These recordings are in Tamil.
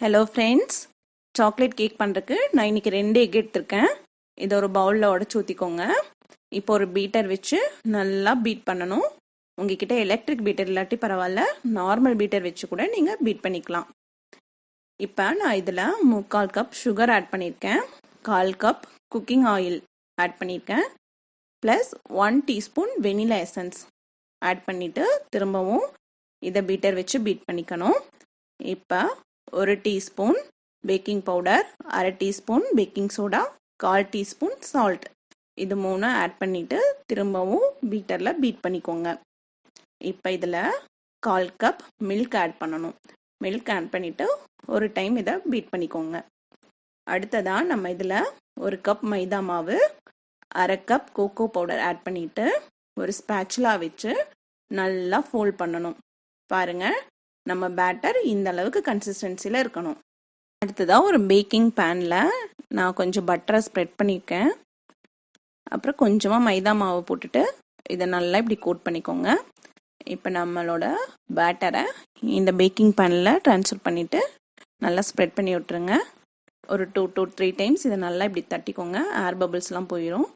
ஹலோ ஃப்ரெண்ட்ஸ், சாக்லேட் கேக் பண்ணுறதுக்கு நான் இன்றைக்கி 2 எக் எடுத்திருக்கேன். இதை ஒரு பவுலில் உடச்சி ஊற்றிக்கோங்க. இப்போ ஒரு பீட்டர் வச்சு நல்லா பீட் பண்ணணும். உங்ககிட்ட எலக்ட்ரிக் பீட்டர் இல்லாட்டி பரவாயில்ல, நார்மல் பீட்டர் வச்சு கூட நீங்கள் பீட் பண்ணிக்கலாம். இப்போ நான் இதில் 3/4 கப் சுகர் ஆட் பண்ணியிருக்கேன், 1/4 கப் குக்கிங் ஆயில் ஆட் பண்ணியிருக்கேன், plus 1 teaspoon vanilla essence add பண்ணிவிட்டு திரும்பவும் இதை பீட்டர் வச்சு பீட் பண்ணிக்கணும். இப்போ 1 teaspoon baking powder, 1/2 teaspoon baking soda, 1/4 teaspoon salt, இது 3 ஆட் பண்ணிவிட்டு திரும்பவும் பீட்டரில் பீட் பண்ணிக்கோங்க. இப்போ இதில் 1/4 கப் மில்க் ஆட் பண்ணணும். மில்க் ஆட் பண்ணிவிட்டு ஒரு டைம் இதை பீட் பண்ணிக்கோங்க. அடுத்ததாக நம்ம இதில் 1 கப் மைதா மாவு, 1/2 கப் கோகோ பவுடர் ஆட் பண்ணிவிட்டு ஒரு ஸ்பேச்சுலா வச்சு நல்லா ஃபோல்ட் பண்ணணும். பாருங்கள், நம்ம பேட்டர் இந்த அளவுக்கு கன்சிஸ்டன்சியில் இருக்கணும். அடுத்ததாக ஒரு பேக்கிங் பேனில் நான் கொஞ்சம் பட்டரை ஸ்ப்ரெட் பண்ணியிருக்கேன். அப்புறம் கொஞ்சமாக மைதா மாவு போட்டுட்டு இதை நல்லா இப்படி கோட் பண்ணிக்கோங்க. இப்போ நம்மளோட பேட்டரை இந்த பேக்கிங் பேனில் ட்ரான்ஸ்ஃபர் பண்ணிவிட்டு நல்லா ஸ்ப்ரெட் பண்ணி விட்டுருங்க. ஒரு 2 to 3 டைம்ஸ் இதை நல்லா இப்படி தட்டிக்கோங்க, ஏர் பபிள்ஸ்லாம் போயிடும்.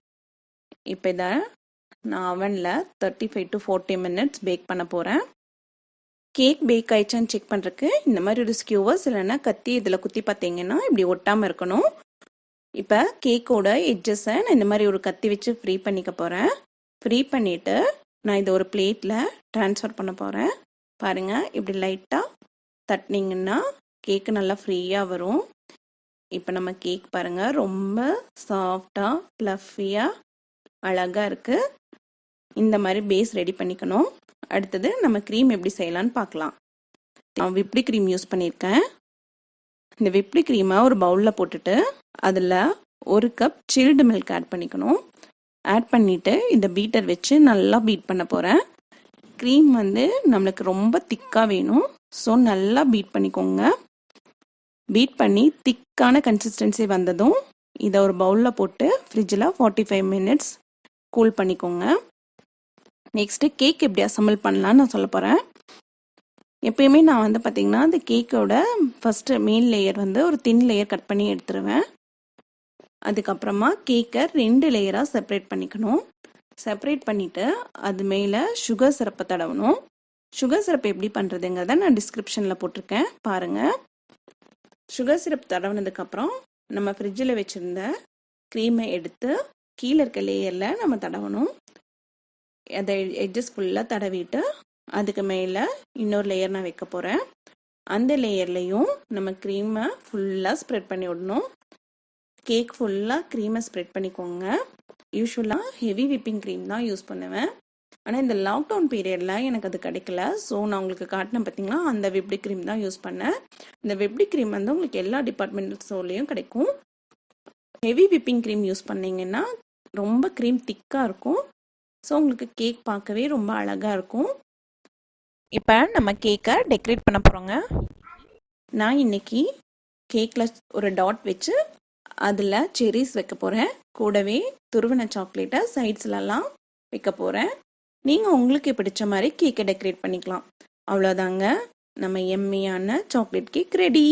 இப்போ இதை நான் அவனில் 35 to 40 மினிட்ஸ் பேக் பண்ண போகிறேன். கேக் பேக் ஆயிடுச்சான்னு செக் பண்ணுறதுக்கு இந்த மாதிரி ஒரு ஸ்கியூவர்ஸ் இல்லைன்னா கத்தி இதில் குத்தி பார்த்தீங்கன்னா இப்படி ஒட்டாமல் இருக்கணும். இப்போ கேக்கோட எட்ஜஸை நான் இந்த மாதிரி ஒரு கத்தி வச்சு ஃப்ரீ பண்ணிக்க போகிறேன். ஃப்ரீ பண்ணிவிட்டு நான் இதை ஒரு பிளேட்டில் ட்ரான்ஸ்ஃபர் பண்ண போகிறேன். பாருங்கள், இப்படி லைட்டாக தட்டினீங்கன்னா கேக்கு நல்லா ஃப்ரீயாக வரும். இப்போ நம்ம கேக் பாருங்கள், ரொம்ப சாஃப்டாக ஃப்ளஃபியாக அழகாக இருக்குது. இந்த மாதிரி பேஸ் ரெடி பண்ணிக்கணும். அடுத்தது நம்ம க்ரீம் எப்படி செய்யலான்னு பார்க்கலாம். நான் விப்டி க்ரீம் யூஸ் பண்ணியிருக்கேன். இந்த விப்டி க்ரீமை ஒரு பவுலில் போட்டுட்டு அதில் 1 கப் சில்டு மில்க் ஆட் பண்ணிக்கணும். ஆட் பண்ணிவிட்டு இந்த பீட்டர் வச்சு நல்லா பீட் பண்ண போகிறேன். க்ரீம் நம்மளுக்கு ரொம்ப திக்காக வேணும், ஸோ நல்லா பீட் பண்ணிக்கோங்க. பீட் பண்ணி திக்கான கன்சிஸ்டன்சி வந்ததும் இதை ஒரு பவுலில் போட்டு ஃப்ரிட்ஜில் 45 மினிட்ஸ் கூல் பண்ணிக்கோங்க. நெக்ஸ்ட்டு கேக் எப்படி அசம்பிள் பண்ணலான்னு நான் சொல்ல போகிறேன். எப்பயுமே நான் பார்த்திங்கன்னா அந்த கேக்கோட ஃபஸ்ட்டு மெயின் லேயர் ஒரு தின் லேயர் கட் பண்ணி எடுத்துருவேன். அதுக்கப்புறமா கேக்கை 2 லேயராக செப்பரேட் பண்ணிக்கணும். செப்பரேட் பண்ணிவிட்டு அது மேலே சுகர் சிரப்பை தடவணும். சுகர் சிரப் எப்படி பண்ணுறதுங்கிறத நான் டிஸ்கிரிப்ஷனில் போட்டிருக்கேன், பாருங்கள். சுகர் சிரப் தடவினதுக்கப்புறம் நம்ம ஃப்ரிட்ஜில் வச்சுருந்த க்ரீமை எடுத்து கீழே இருக்க லேயரில் நம்ம தடவணும். அதை எட்ஜஸ் ஃபுல்லாக தடவிட்டு அதுக்கு மேலே இன்னொரு லேயர் நான் வைக்க போகிறேன். அந்த லேயர்லேயும் நம்ம க்ரீமை ஃபுல்லாக ஸ்ப்ரெட் பண்ணி விடணும். கேக் ஃபுல்லாக க்ரீமை ஸ்ப்ரெட் பண்ணிக்கோங்க. யூஸ்வலாக ஹெவி விப்பிங் க்ரீம் தான் யூஸ் பண்ணுவேன். ஆனால் இந்த லாக்டவுன் பீரியடில் எனக்கு அது கிடைக்கல, ஸோ நான் உங்களுக்கு காட்டினேன் பார்த்தீங்களா, அந்த விப்டி க்ரீம் தான் யூஸ் பண்ணேன். இந்த விப்டி க்ரீம் உங்களுக்கு எல்லா டிபார்ட்மெண்டல் ஸ்டோர்லேயும் கிடைக்கும். ஹெவி விப்பிங் க்ரீம் யூஸ் பண்ணிங்கன்னா ரொம்ப க்ரீம் திக்காக இருக்கும், ஸோ உங்களுக்கு கேக் பார்க்கவே ரொம்ப அழகாக இருக்கும். இப்போ நம்ம கேக்கை டெக்கரேட் பண்ண போகிறோங்க. நான் இன்றைக்கி கேக்கில் ஒரு டாட் வச்சு அதில் செரிஸ் வைக்க போகிறேன். கூடவே துருவின சாக்லேட்டை சைட்ஸ்லலாம் வைக்க போகிறேன். நீங்கள் உங்களுக்கு பிடிச்ச மாதிரி கேக்கை டெக்கரேட் பண்ணிக்கலாம். அவ்வளோதாங்க, நம்ம எம்மியான சாக்லேட் கேக் ரெடி.